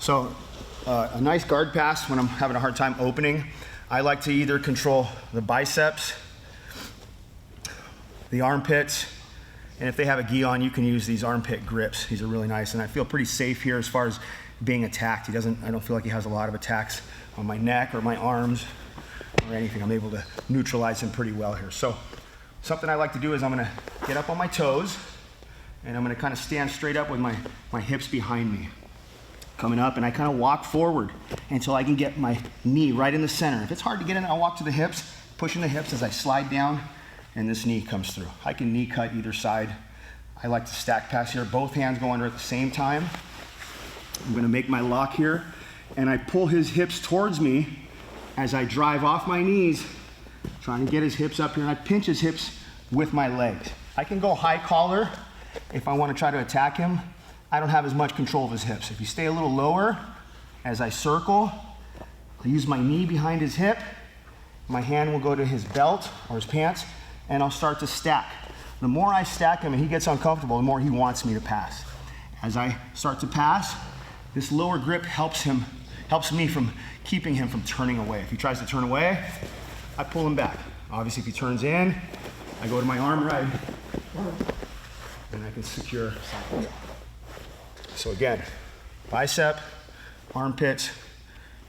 So a nice guard pass when I'm having a hard time opening, I like to either control the biceps, the armpits, and if they have a gi on, you can use these armpit grips. These are really nice, and I feel pretty safe here as far as being attacked. I don't feel like he has a lot of attacks on my neck or my arms or anything. I'm able to neutralize him pretty well here. So something I like to do is I'm gonna get up on my toes, and I'm gonna kind of stand straight up with my hips behind me. Coming up, and I kind of walk forward until I can get my knee right in the center. If it's hard to get in, I'll walk to the hips, pushing the hips as I slide down, and this knee comes through. I can knee cut either side. I like to stack pass here, both hands go under at the same time. I'm gonna make my lock here, and I pull his hips towards me as I drive off my knees, trying to get his hips up here, and I pinch his hips with my legs. I can go high collar if I wanna try to attack him. I don't have as much control of his hips. If you stay a little lower, as I circle, I'll use my knee behind his hip, my hand will go to his belt or his pants, and I'll start to stack. The more I stack him and he gets uncomfortable, the more he wants me to pass. As I start to pass, this lower grip helps me from keeping him from turning away. If he tries to turn away, I pull him back. Obviously, if he turns in, I go to my arm right, and I can secure side control. So again, bicep, armpits,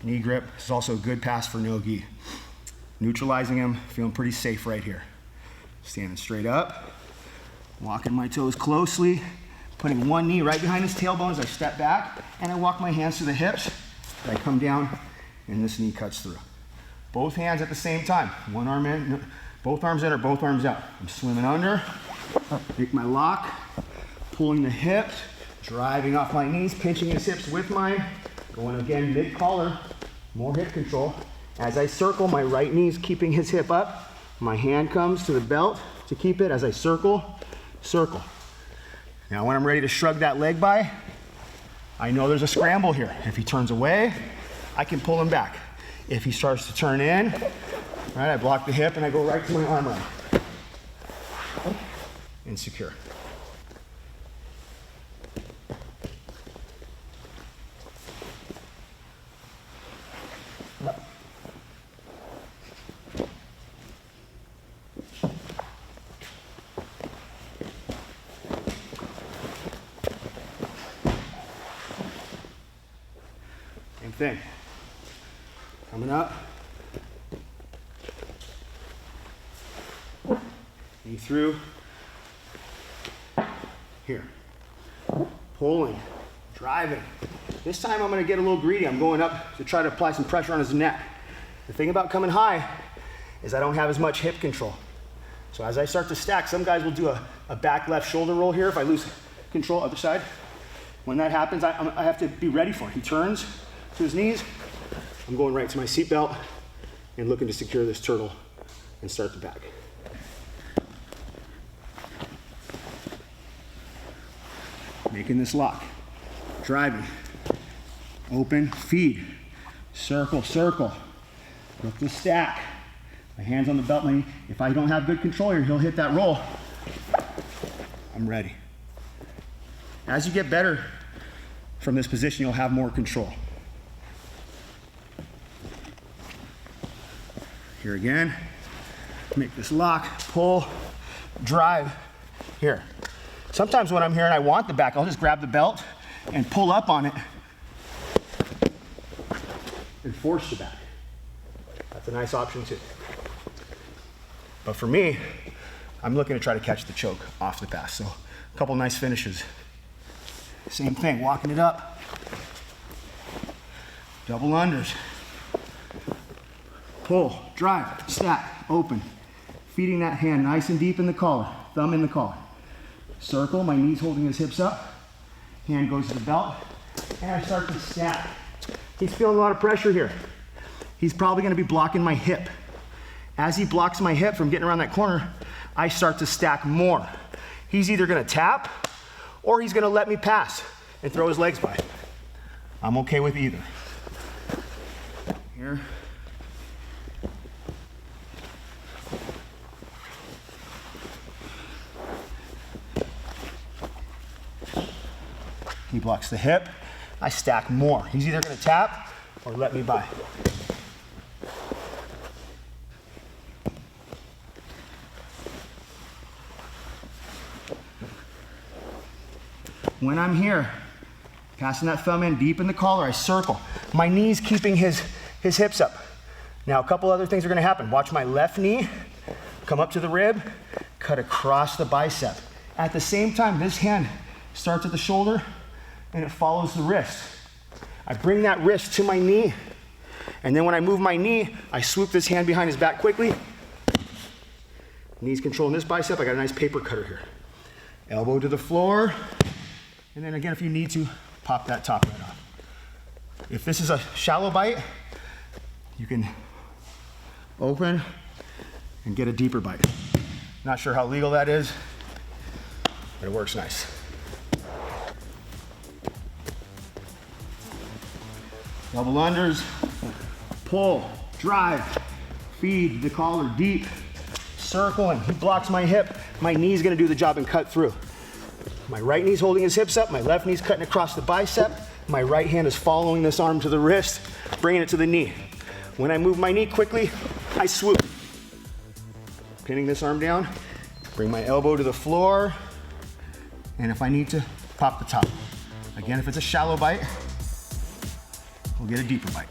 knee grip. This is also a good pass for no gi. Neutralizing him, feeling pretty safe right here. Standing straight up, walking my toes closely, putting one knee right behind his tailbone as I step back, and I walk my hands to the hips, and I come down, and this knee cuts through. Both hands at the same time. One arm in, both arms in or both arms out. I'm swimming under, make my lock, pulling the hips, driving off my knees, pinching his hips with mine, going again mid-collar, more hip control. As I circle, my right knee's keeping his hip up. My hand comes to the belt to keep it as I circle. Now when I'm ready to shrug that leg by, I know there's a scramble here. If he turns away, I can pull him back. If he starts to turn in, right, I block the hip and I go right to my arm right. And secure. Same thing. Coming up. Knee through. Here. Pulling. Driving. This time I'm going to get a little greedy. I'm going up to try to apply some pressure on his neck. The thing about coming high is I don't have as much hip control. So as I start to stack, some guys will do a back left shoulder roll here if I lose control other side. When that happens, I have to be ready for it. He turns to his knees. I'm going right to my seatbelt and looking to secure this turtle and start the back. Making this lock. Driving. Open, feed. Circle, circle. Look to stack. My hands on the belt. If I don't have good control here, he'll hit that roll. I'm ready. As you get better from this position, you'll have more control. Here again. Make this lock, pull, drive. Here. Sometimes when I'm here and I want the back, I'll just grab the belt and pull up on it and force the back. That's a nice option too. But for me, I'm looking to try to catch the choke off the pass. So a couple nice finishes. Same thing, walking it up. Double unders. Pull, drive, stack, open. Feeding that hand nice and deep in the collar, thumb in the collar. Circle, my knees holding his hips up. Hand goes to the belt, and I start to stack. He's feeling a lot of pressure here. He's probably gonna be blocking my hip. As he blocks my hip from getting around that corner, I start to stack more. He's either gonna tap, or he's gonna let me pass and throw his legs by. I'm okay with either. Here. He blocks the hip. I stack more. He's either gonna tap or let me by. When I'm here, passing that thumb in deep in the collar, I circle. My knee's keeping his hips up. Now, a couple other things are gonna happen. Watch my left knee come up to the rib, cut across the bicep. At the same time, this hand starts at the shoulder and it follows the wrist. I bring that wrist to my knee, and then when I move my knee, I swoop this hand behind his back quickly. Knees controlling this bicep. I got a nice paper cutter here. Elbow to the floor. And then again, if you need to, pop that top right off. If this is a shallow bite, you can open and get a deeper bite. Not sure how legal that is, but it works nice. Double unders, pull, drive, feed the collar deep, circle, and he blocks my hip. My knee's gonna do the job and cut through. My right knee's holding his hips up, my left knee's cutting across the bicep, my right hand is following this arm to the wrist, bringing it to the knee. When I move my knee quickly, I swoop. Pinning this arm down, bring my elbow to the floor, and if I need to, pop the top. Again, if it's a shallow bite, we'll get a deeper bite.